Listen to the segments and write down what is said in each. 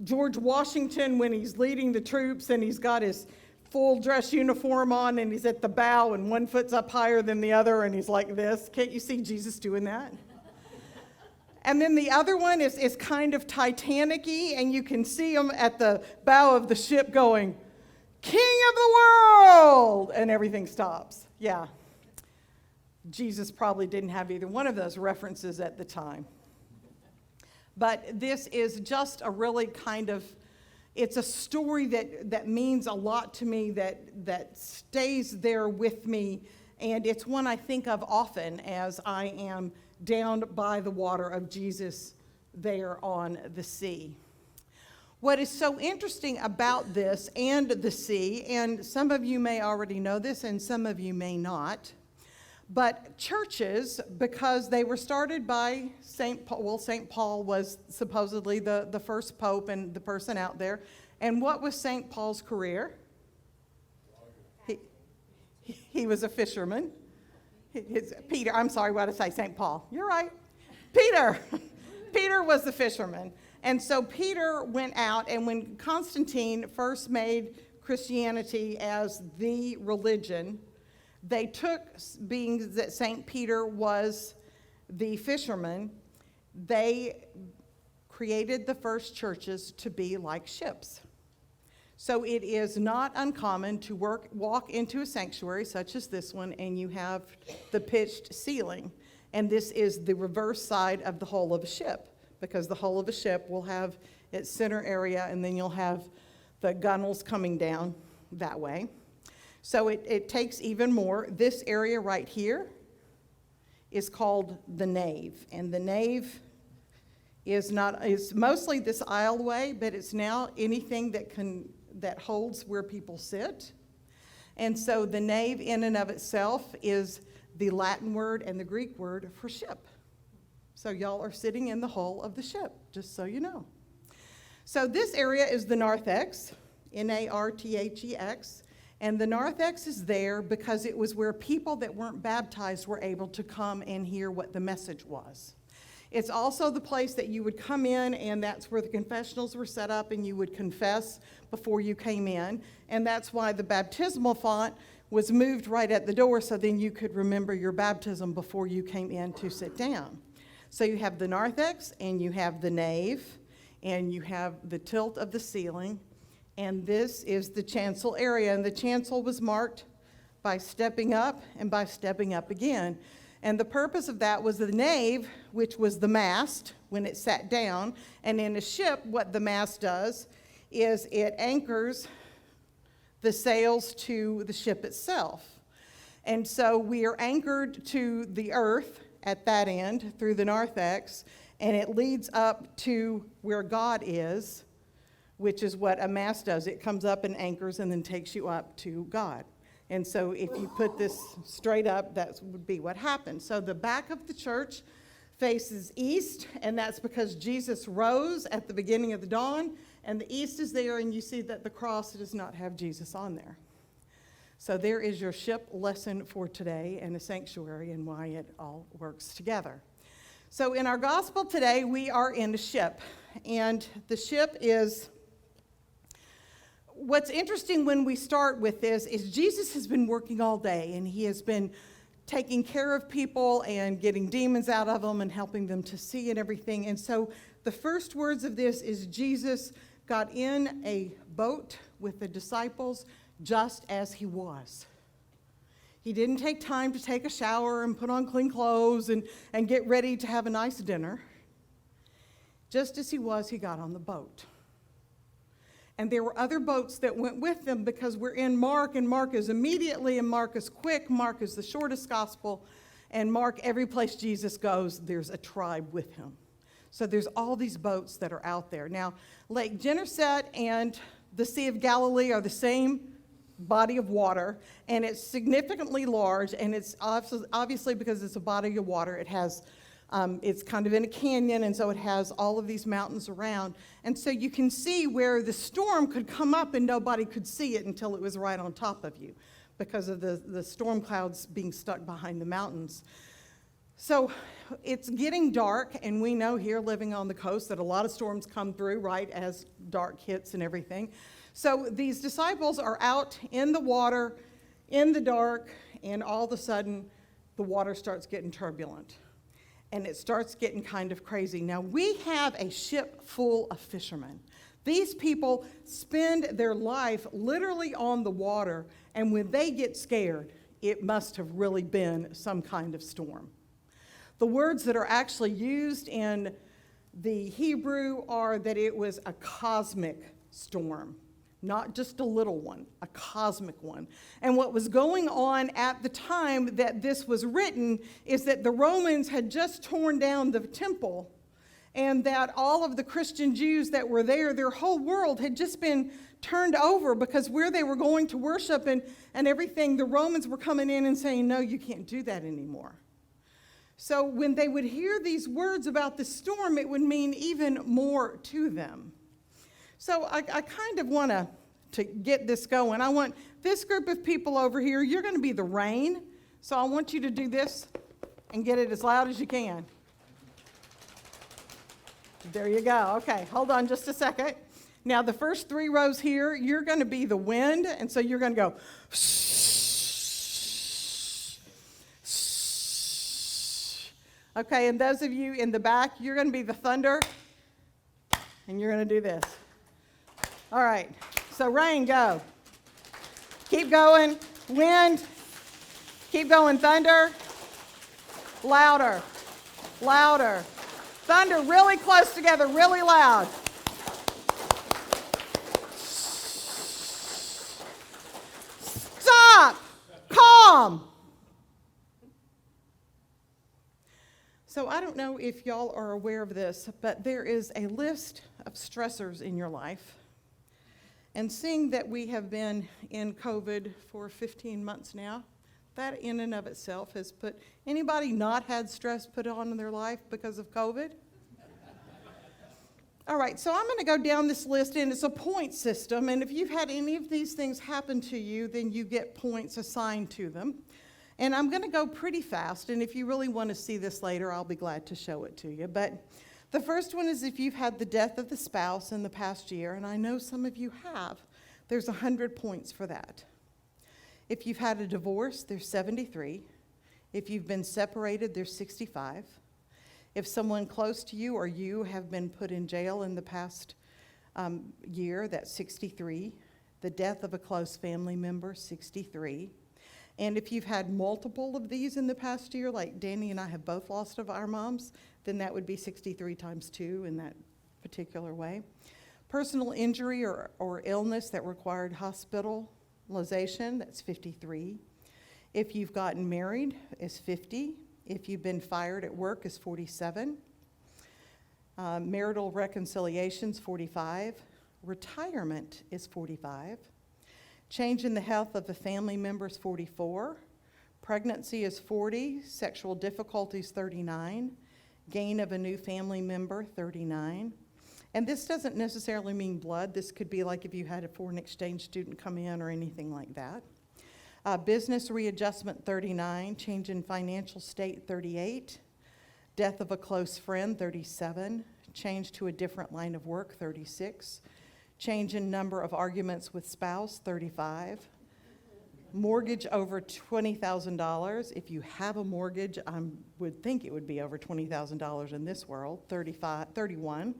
George Washington when he's leading the troops and he's got his full dress uniform on and he's at the bow and one foot's up higher than the other and he's like this. Can't you see Jesus doing that? And then the other one is kind of Titanic-y, and you can see him at the bow of the ship going, "King of the world!" and everything stops. Yeah. Jesus probably didn't have either one of those references at the time. But this is just a really kind of, it's a story that means a lot to me, that stays there with me, and it's one I think of often as I am down by the water of Jesus there on the sea. What is so interesting about this and the sea, and some of you may already know this and some of you may not, but churches, because they were started by St. Paul, well, St. Paul was supposedly the first pope and the person out there. And what was St. Paul's career? He was a fisherman. Peter, I'm sorry, what did I say? St. Paul. You're right. Peter. Peter was the fisherman. And so Peter went out, and when Constantine first made Christianity as the religion, they took, being that St. Peter was the fisherman, they created the first churches to be like ships. So it is not uncommon to walk into a sanctuary such as this one, and you have the pitched ceiling. And this is the reverse side of the hull of a ship, because the hull of a ship will have its center area, and then you'll have the gunnels coming down that way. So it takes even more. This area right here is called the nave, and the nave is mostly this aisleway, but it's now anything that holds where people sit. And so the nave in and of itself is the Latin word and the Greek word for ship. So y'all are sitting in the hull of the ship, just so you know. So this area is the narthex, Narthex. And the narthex is there because it was where people that weren't baptized were able to come and hear what the message was. It's also the place that you would come in, and that's where the confessionals were set up, and you would confess before you came in. And that's why the baptismal font was moved right at the door, so then you could remember your baptism before you came in to sit down. So you have the narthex, and you have the nave, and you have the tilt of the ceiling, and this is the chancel area. And the chancel was marked by stepping up and by stepping up again. And the purpose of that was the nave, which was the mast when it sat down. And in a ship, what the mast does is it anchors the sails to the ship itself. And so we are anchored to the earth at that end through the narthex, and it leads up to where God is, which is what a mast does. It comes up and anchors and then takes you up to God. And so if you put this straight up, that would be what happens. So the back of the church faces east, and that's because Jesus rose at the beginning of the dawn, and the east is there, and you see that the cross does not have Jesus on there. So there is your ship lesson for today, and a sanctuary, and why it all works together. So in our gospel today, we are in a ship, and the ship is... What's interesting when we start with this is Jesus has been working all day, and he has been taking care of people and getting demons out of them and helping them to see and everything. And so the first words of this is Jesus got in a boat with the disciples just as he was. He didn't take time to take a shower and put on clean clothes and get ready to have a nice dinner. Just as he was, he got on the boat. And there were other boats that went with them, because we're in Mark, and Mark is immediately, and Mark is quick. Mark is the shortest gospel. And Mark, every place Jesus goes, there's a tribe with him. So there's all these boats that are out there. Now, Lake Gennesaret and the Sea of Galilee are the same body of water, and it's significantly large, and it's obviously because it's a body of water, it has it's kind of in a canyon, and so it has all of these mountains around. And so you can see where the storm could come up and nobody could see it until it was right on top of you because of the storm clouds being stuck behind the mountains. So it's getting dark, and we know here living on the coast that a lot of storms come through right as dark hits and everything. So these disciples are out in the water in the dark, and all of a sudden the water starts getting turbulent. And it starts getting kind of crazy. Now, we have a ship full of fishermen. These people spend their life literally on the water, and when they get scared, it must have really been some kind of storm. The words that are actually used in the Hebrew are that it was a cosmic storm. Not just a little one, a cosmic one. And what was going on at the time that this was written is that the Romans had just torn down the temple, and that all of the Christian Jews that were there, their whole world had just been turned over, because where they were going to worship and everything, the Romans were coming in and saying, no, you can't do that anymore. So when they would hear these words about the storm, it would mean even more to them. So I kind of want to get this going. I want this group of people over here, you're going to be the rain. So I want you to do this and get it as loud as you can. There you go. Okay, hold on just a second. Now the first 3 rows here, you're going to be the wind, and so you're going to go okay, and those of you in the back, you're going to be the thunder, and you're going to do this. All right, so rain, go. Keep going, wind. Keep going, thunder. Louder, louder. Thunder really close together, really loud. Stop, calm. So I don't know if y'all are aware of this, but there is a list of stressors in your life. And seeing that we have been in COVID for 15 months now, that in and of itself has put, anybody not had stress put on in their life because of COVID? All right, so I'm going to go down this list, and it's a point system, and if you've had any of these things happen to you, then you get points assigned to them. And I'm going to go pretty fast, and if you really want to see this later, I'll be glad to show it to you. But the first one is if you've had the death of the spouse in the past year, and I know some of you have, there's 100 points for that. If you've had a divorce, there's 73. If you've been separated, there's 65. If someone close to you or you have been put in jail in the past year, that's 63. The death of a close family member, 63. And if you've had multiple of these in the past year, like Danny and I have both lost of our moms, then that would be 63 times 2 in that particular way. Personal injury or illness that required hospitalization, that's 53. If you've gotten married, is 50. If you've been fired at work, is 47. Marital reconciliations, 45. Retirement is 45. Change in the health of a family member is 44. Pregnancy is 40. Sexual difficulties, 39. Gain of a new family member, 39. And this doesn't necessarily mean blood. This could be like if you had a foreign exchange student come in or anything like that. Business readjustment, 39. Change in financial state, 38. Death of a close friend, 37. Change to a different line of work, 36. Change in number of arguments with spouse, 35. Mortgage over $20,000. If you have a mortgage, I would think it would be over $20,000 in this world, 31.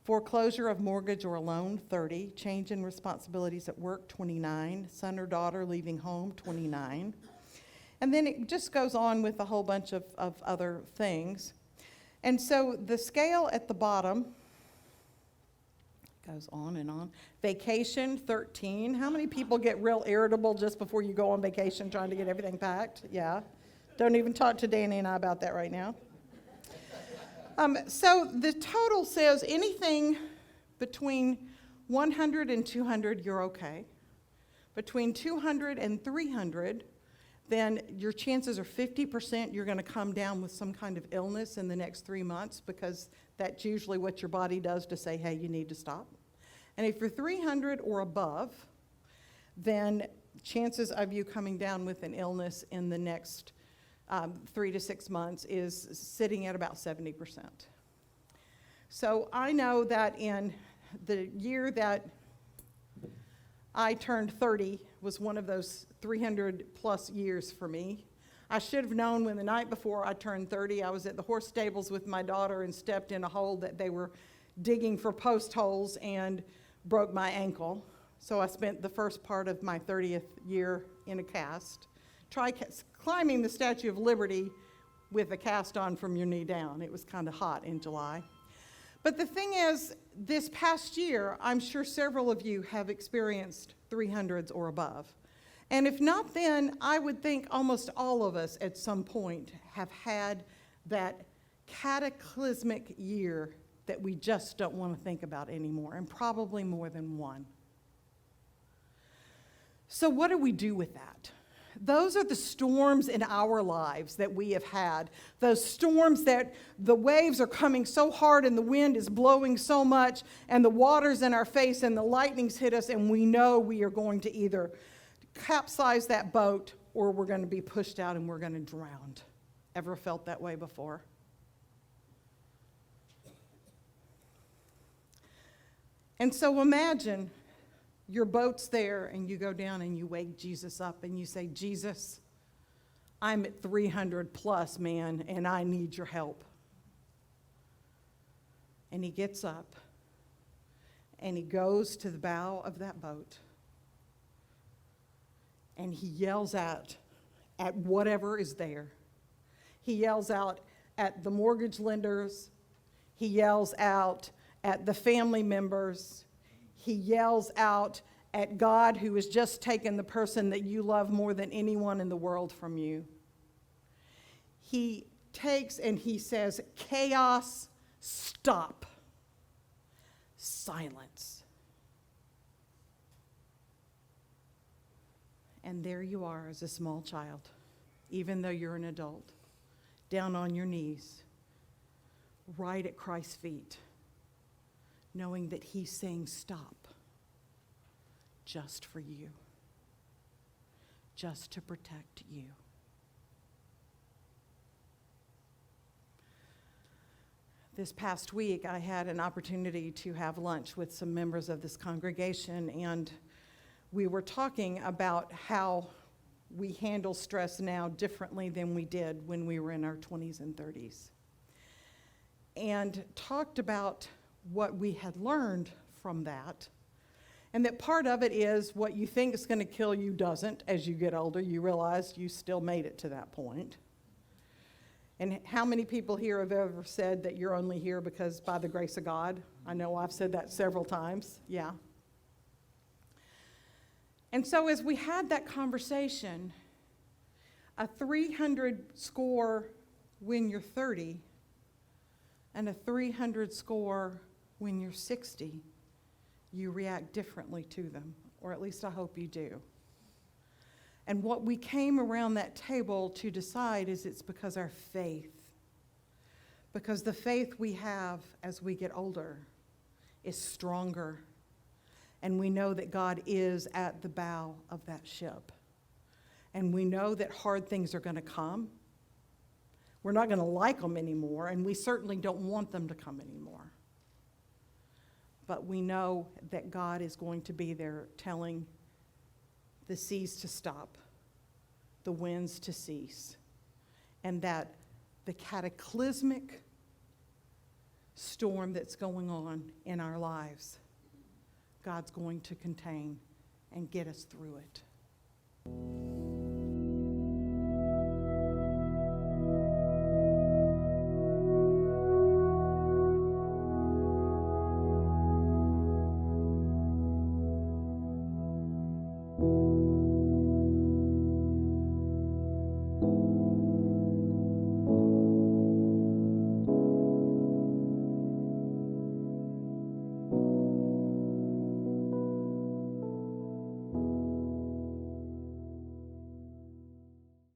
Foreclosure of mortgage or loan, 30. Change in responsibilities at work, 29. Son or daughter leaving home, 29. And then it just goes on with a whole bunch of other things. And so the scale at the bottom goes on and on. Vacation, 13. How many people get real irritable just before you go on vacation trying to get everything packed? Yeah. Don't even talk to Danny and I about that right now. So the total says anything between 100 and 200, you're okay. Between 200 and 300, then your chances are 50% you're going to come down with some kind of illness in the next 3 months, because that's usually what your body does to say, hey, you need to stop. And if you're 300 or above, then chances of you coming down with an illness in the next 3 to 6 months, is sitting at about 70%. So I know that in the year that I turned 30 was one of those 300 plus years for me. I should have known when the night before I turned 30, I was at the horse stables with my daughter and stepped in a hole that they were digging for post holes and broke my ankle. So I spent the first part of my 30th year in a cast. Try climbing the Statue of Liberty with a cast on from your knee down. It was kind of hot in July. But the thing is, this past year, I'm sure several of you have experienced 300s or above. And if not then, I would think almost all of us at some point have had that cataclysmic year that we just don't want to think about anymore, and probably more than one. So what do we do with that? Those are the storms in our lives that we have had. Those storms that the waves are coming so hard and the wind is blowing so much and the water's in our face and the lightnings hit us and we know we are going to either capsize that boat or we're going to be pushed out and we're going to drown. Ever felt that way before? And so imagine your boat's there and you go down and you wake Jesus up and you say, Jesus, I'm at 300 plus, man, and I need your help. And he gets up and he goes to the bow of that boat and he yells out at whatever is there. He yells out at the mortgage lenders. He yells out at the family members. He yells out at God, who has just taken the person that you love more than anyone in the world from you. He takes and he says, chaos, stop. Silence. And there you are as a small child, even though you're an adult, down on your knees, right at Christ's feet, knowing that he's saying stop just for you, just to protect you. This past week, I had an opportunity to have lunch with some members of this congregation, and we were talking about how we handle stress now differently than we did when we were in our 20s and 30s, and talked about what we had learned from that, and that part of it is what you think is going to kill you doesn't. As you get older, you realize you still made it to that point. And how many people here have ever said that you're only here because by the grace of God? I know I've said that several times, yeah. And so as we had that conversation, a 300 score when you're 30 and a 300 score when you're 60, you react differently to them, or at least I hope you do. And what we came around that table to decide is it's because our faith, because the faith we have as we get older is stronger, and we know that God is at the bow of that ship. And we know that hard things are going to come. We're not going to like them anymore, and we certainly don't want them to come anymore. But we know that God is going to be there telling the seas to stop, the winds to cease, and that the cataclysmic storm that's going on in our lives, God's going to contain and get us through it.